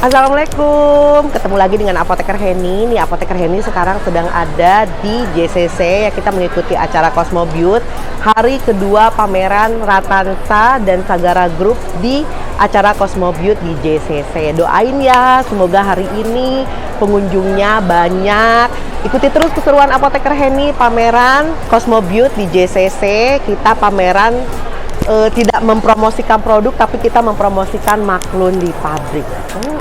Assalamualaikum, ketemu lagi dengan Apoteker Henny. Nih Apoteker Henny sekarang sedang ada di JCC ya, kita mengikuti acara Cosmobeauty hari kedua pameran Ratansa dan Sagara Group di acara Cosmobeauty di JCC. Doain ya, semoga hari ini pengunjungnya banyak. Ikuti terus keseruan Apoteker Henny pameran Cosmobeauty di JCC. Kita pameran tidak mempromosikan produk, tapi kita mempromosikan maklun di pabrik.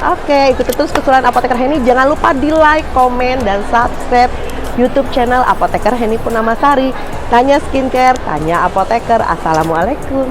Oke, ikuti terus keseruan Apoteker Henny. Jangan lupa di like, komen, dan subscribe YouTube channel Apoteker Henny Purnamasari. Tanya skincare, tanya apoteker. Assalamualaikum.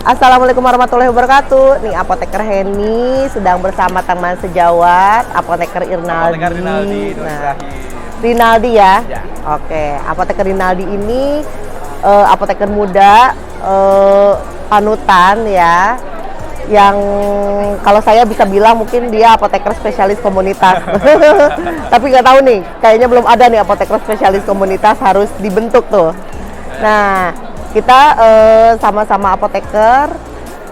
Assalamualaikum warahmatullahi wabarakatuh. Nih Apoteker Henny sedang bersama teman sejawat Apoteker Rinaldi. Apoteker Rinaldi, Nah, Rinaldi ya? Ya. Oke, Apoteker Rinaldi ini apoteker muda, panutan ya. Yang kalau saya bisa bilang mungkin dia apoteker spesialis komunitas. Tapi nggak tahu nih, kayaknya belum ada nih apoteker spesialis komunitas, harus dibentuk tuh. Nah, kita sama-sama apoteker,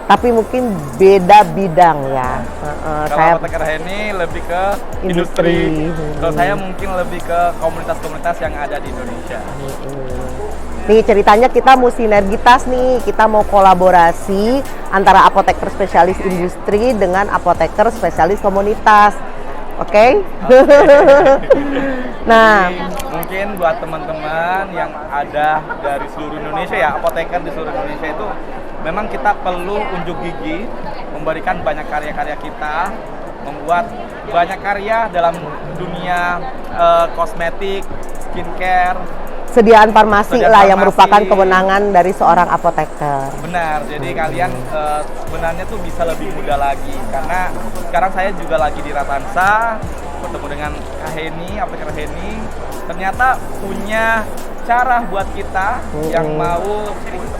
tapi mungkin beda bidang ya. Kalau Saya Apoteker Henny lebih ke industri. Kalau saya mungkin lebih ke komunitas-komunitas yang ada di Indonesia. Nih ceritanya kita mau sinergitas nih, kita mau kolaborasi antara apoteker spesialis industri dengan apoteker spesialis komunitas. Oke? Nah, mungkin buat teman-teman yang ada dari seluruh Indonesia ya, apoteker di seluruh Indonesia itu memang kita perlu unjuk gigi, memberikan banyak karya-karya kita, membuat banyak karya dalam dunia kosmetik, skincare, sediaan farmasi lah yang farmasi. merupakan kewenangan dari seorang apoteker. Benar, jadi kalian sebenarnya tuh bisa lebih mudah lagi, karena sekarang saya juga lagi di Ratansa, bertemu dengan Kak Henny, Apoteker Henny, ternyata punya cara buat kita yang mau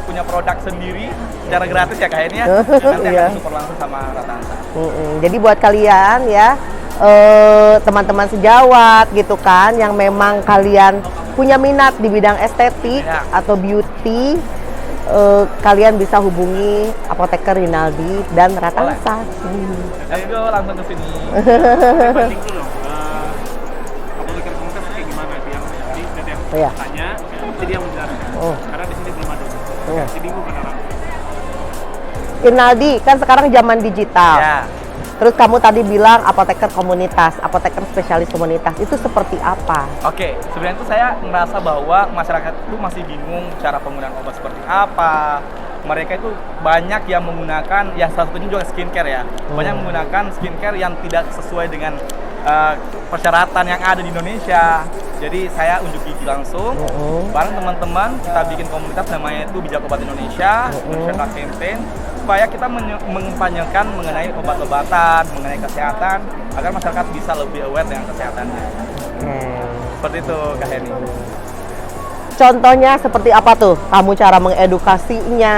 punya produk sendiri secara gratis ya Kak Henny ya, nanti akan support langsung sama Ratansa. Jadi buat kalian ya, teman-teman sejawat gitu kan, yang memang kalian punya minat di bidang estetik Ya. atau beauty, kalian bisa hubungi Apoteker Rinaldi dan Ratansa. Ayo langsung ke sini. Banding dulu apoteker komunitas kayak gimana biar nanti ada yang Iya. tanya nanti dia menjelaskan karena di sini belum ada Iya. masih bingung kan orang. Rinaldi, kan sekarang zaman digital. Ya. Terus kamu tadi bilang apoteker komunitas, apoteker spesialis komunitas, itu seperti apa? Oke, sebenarnya itu saya merasa bahwa masyarakat itu masih bingung cara penggunaan obat seperti apa. Mereka itu banyak yang menggunakan, ya salah satunya juga skincare ya. Banyak menggunakan skincare yang tidak sesuai dengan persyaratan yang ada di Indonesia. Jadi saya unjuk gigi langsung bareng teman-teman, kita bikin komunitas namanya itu Bijak Obat Indonesia, Indonesia Campaign, supaya kita mengempanyekan mengenai obat-obatan, mengenai kesehatan, agar masyarakat bisa lebih aware dengan kesehatannya. Seperti itu, Kak Heni. Contohnya seperti apa tuh? Kamu cara mengedukasinya,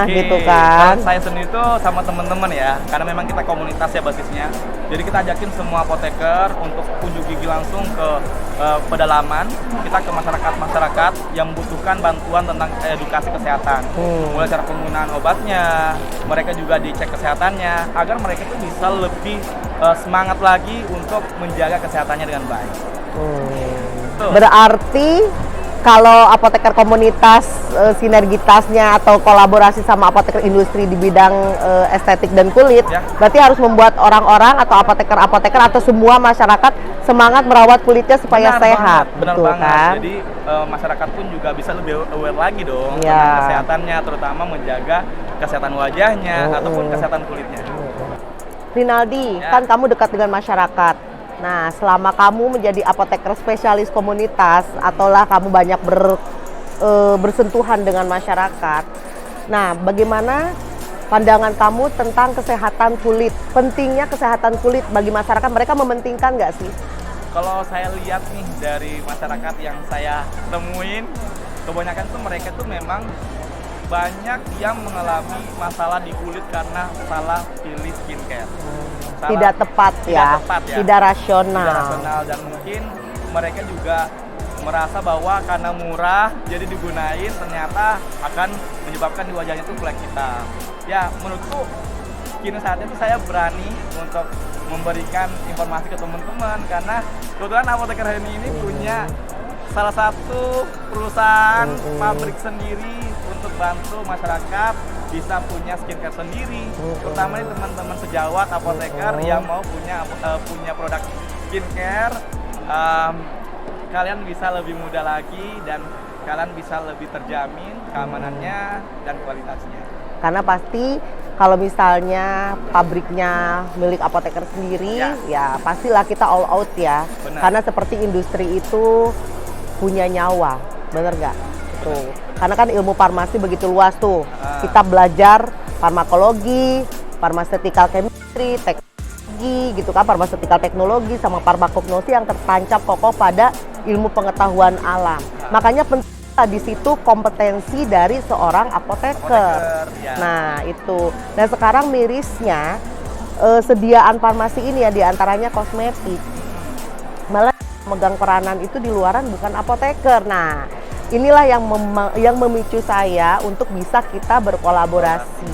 gitu kan? Kalau saya sendiri tuh sama teman-teman ya, karena memang kita komunitas ya basisnya. Jadi kita ajakin semua apoteker untuk unjuk gigi langsung ke pedalaman, kita ke masyarakat-masyarakat yang membutuhkan bantuan tentang edukasi kesehatan. Mulai cara penggunaan obatnya, mereka juga dicek kesehatannya, agar mereka tuh bisa lebih semangat lagi untuk menjaga kesehatannya dengan baik. Berarti kalau apoteker komunitas sinergitasnya atau kolaborasi sama apoteker industri di bidang estetik dan kulit, berarti harus membuat orang-orang atau apoteker-apoteker atau semua masyarakat semangat merawat kulitnya supaya sehat. Benar betul banget. kan? Jadi masyarakat pun juga bisa lebih aware lagi dong tentang kesehatannya, terutama menjaga kesehatan wajahnya ataupun kesehatan kulitnya. Rinaldi, kan kamu dekat dengan masyarakat. Nah, selama kamu menjadi apoteker spesialis komunitas, ataulah kamu banyak bersentuhan dengan masyarakat. Nah, bagaimana pandangan kamu tentang kesehatan kulit? Pentingnya kesehatan kulit bagi masyarakat, mereka mementingkan nggak sih? Kalau saya lihat nih dari masyarakat yang saya temuin, kebanyakan tuh mereka tuh memang banyak yang mengalami masalah di kulit karena salah pilih skincare. Tidak tepat ya, tidak rasional. Dan mungkin mereka juga merasa bahwa karena murah jadi digunain, ternyata akan menyebabkan di wajahnya itu flek hitam. Ya, menurutku kini saatnya tuh saya berani untuk memberikan informasi ke teman-teman, karena kebetulan apoteker ini punya salah satu perusahaan pabrik sendiri untuk bantu masyarakat bisa punya skincare sendiri, terutama nih teman-teman sejawat apoteker yang mau punya produk skincare. Kalian bisa lebih mudah lagi dan kalian bisa lebih terjamin keamanannya dan kualitasnya. Karena pasti kalau misalnya pabriknya milik apoteker sendiri, ya pastilah kita all out ya. Benar. Karena seperti industri itu punya nyawa, bener nggak? Tuh. Karena kan ilmu farmasi begitu luas tuh. Kita belajar farmakologi, pharmaceutical chemistry, teknologi gitu kan, pharmaceutical teknologi sama farmakognosi yang tertancap kokoh pada ilmu pengetahuan alam. Makanya penting di situ kompetensi dari seorang apoteker. Nah, itu. Dan sekarang mirisnya sediaan farmasi ini ya diantaranya kosmetik. Malah megang peranan itu di luaran bukan apoteker. Nah, inilah yang memicu saya untuk bisa kita berkolaborasi.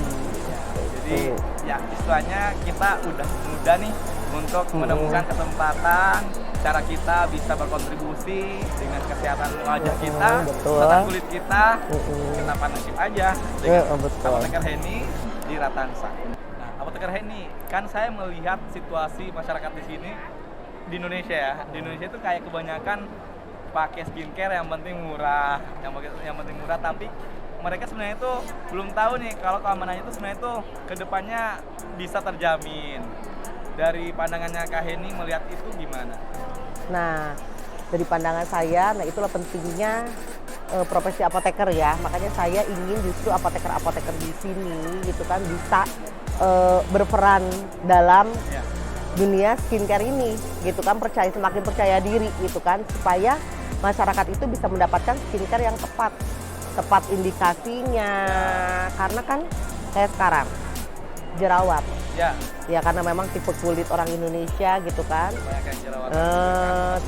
Jadi ya istilahnya kita udah mudah nih untuk menemukan kesempatan cara kita bisa berkontribusi dengan kesehatan wajah kita, kesehatan kulit kita. Kita partnership aja dengan Apoteker Heni di Ratansa. Nah, Apoteker Heni, kan saya melihat situasi masyarakat di sini di Indonesia ya. Di Indonesia itu kayak kebanyakan pakai skincare yang penting murah, yang penting murah, tapi mereka sebenarnya itu belum tahu nih kalau keamanannya itu sebenarnya itu kedepannya bisa terjamin. Dari pandangannya Kak Heni melihat itu gimana? Nah, dari pandangan saya, nah itulah pentingnya profesi apoteker ya. Makanya saya ingin justru apoteker-apoteker di sini gitu kan bisa berperan dalam dunia skincare ini gitu kan, semakin percaya diri gitu kan, supaya masyarakat itu bisa mendapatkan skincare yang tepat indikasinya. Karena kan kayak sekarang jerawat ya karena memang tipe kulit orang Indonesia gitu kan, banyak yang jerawat,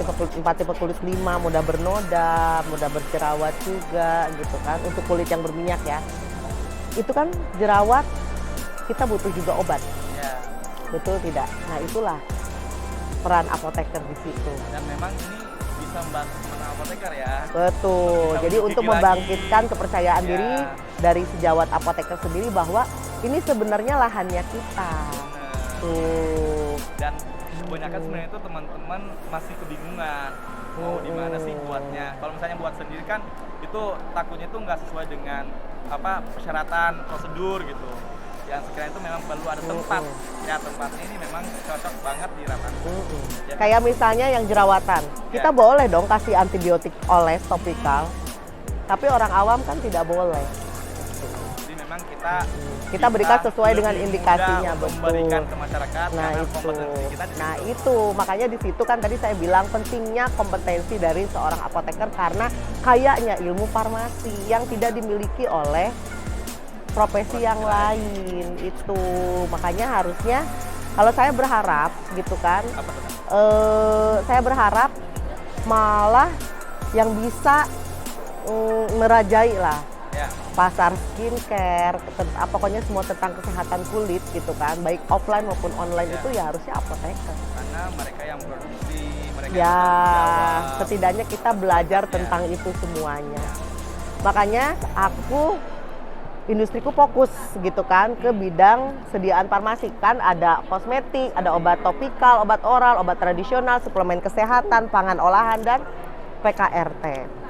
tipe kulit 5, mudah bernoda, mudah berjerawat juga gitu kan. Untuk kulit yang berminyak ya, itu kan jerawat kita butuh juga obat. Betul tidak? Nah, itulah peran apoteker di situ. Dan memang ini bisa membantu teman apoteker ya. Betul. Jadi untuk membangkitkan kepercayaan diri dari sejawat apoteker sendiri bahwa ini sebenarnya lahannya kita. Tuh. Dan kebanyakan sebenarnya itu teman-teman masih kebingungan mau di mana sih buatnya. Kalau misalnya buat sendiri kan itu takutnya itu nggak sesuai dengan persyaratan prosedur gitu. yang sekiranya itu memang perlu ada tempat. Ya tempatnya ini memang cocok banget di Ratansa. Ya, Kayak misalnya yang jerawatan, kita Ya. boleh dong kasih antibiotik oles topikal, tapi orang awam kan tidak boleh. jadi memang kita Kita berikan bisa sesuai dengan lebih indikasinya, mudah betul. memberikan ke masyarakat Nah karena itu, kompetensi kita di nah situ. itu makanya di situ kan tadi saya bilang pentingnya kompetensi dari seorang apoteker karena kayaknya ilmu farmasi yang tidak dimiliki oleh profesi yang lain itu. Makanya harusnya kalau saya berharap gitu kan, Apa tuh, Kak? saya berharap malah yang bisa merajai lah Ya, pasar skincare, pokoknya semua tentang kesehatan kulit gitu kan, baik offline maupun online Ya. itu ya harusnya apoteker. karena mereka yang produksi, mereka yang Ya, bertanggung jawab. setidaknya kita belajar Ya. tentang itu semuanya. Makanya aku industriku fokus gitu kan ke bidang sediaan farmasi, kan ada kosmetik, ada obat topikal, obat oral, obat tradisional, suplemen kesehatan, pangan olahan dan PKRT.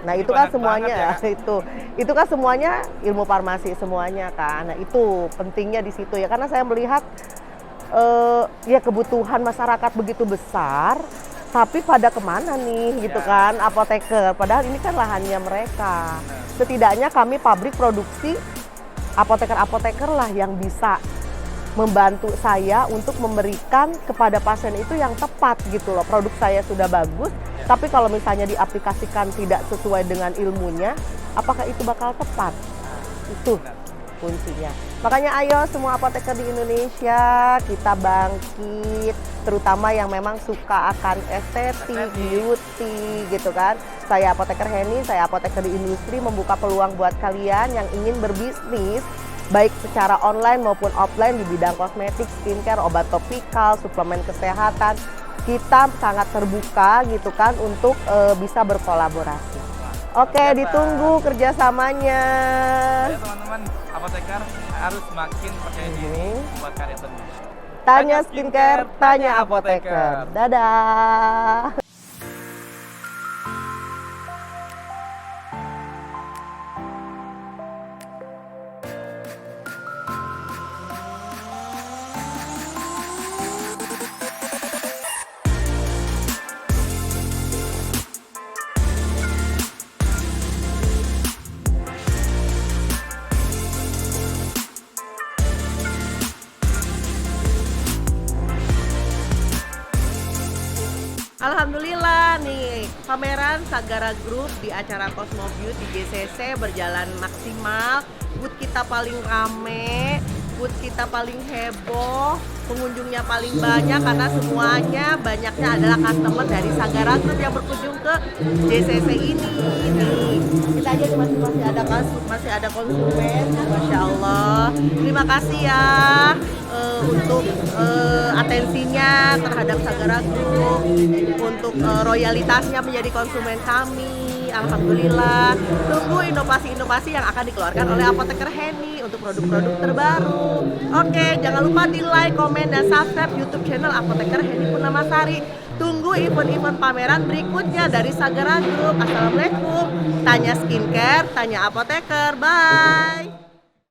Nah, Ini itu kan banyak semuanya banget ya, itu kan semuanya ilmu farmasi semuanya kan. Nah, itu pentingnya di situ ya karena saya melihat ya kebutuhan masyarakat begitu besar, tapi pada kemana nih gitu Ya. kan apoteker, padahal ini kan lahannya mereka. Setidaknya kami pabrik produksi, apoteker-apoteker lah yang bisa membantu saya untuk memberikan kepada pasien itu yang tepat gitu loh. Produk saya sudah bagus, tapi kalau misalnya diaplikasikan tidak sesuai dengan ilmunya, apakah itu bakal tepat? Itu kuncinya. Makanya ayo semua apoteker di Indonesia kita bangkit, terutama yang memang suka akan estetik, beauty gitu kan. Saya apoteker Henny, saya apoteker di industri membuka peluang buat kalian yang ingin berbisnis baik secara online maupun offline di bidang kosmetik, skincare, obat topikal, suplemen kesehatan. Kita sangat terbuka gitu kan untuk bisa berkolaborasi. Oke, biasa. ditunggu kerjasamanya. Ya teman-teman, apoteker harus makin percaya diri buat karya sendiri. Tanya skincare, tanya apoteker. Dadah. Alhamdulillah nih, pameran Sagara Group di acara Cosmo Beauty di GCC berjalan maksimal. Booth kita paling rame, booth kita paling heboh, pengunjungnya paling banyak karena semuanya banyaknya adalah customer dari Sagara Group yang berkunjung ke GCC ini. Nih, kita aja masih ada konsumen, Masya Allah. Terima kasih ya untuk atensinya terhadap Sagara Group, untuk royalitasnya menjadi konsumen kami. Alhamdulillah. Tunggu inovasi-inovasi yang akan dikeluarkan oleh Apoteker Henny untuk produk-produk terbaru. Oke, jangan lupa di like, komen, dan subscribe YouTube channel Apoteker Henny Purnamasari. Tunggu event-event pameran berikutnya dari Sagara Group. Assalamualaikum. Tanya skincare, tanya apoteker. Bye.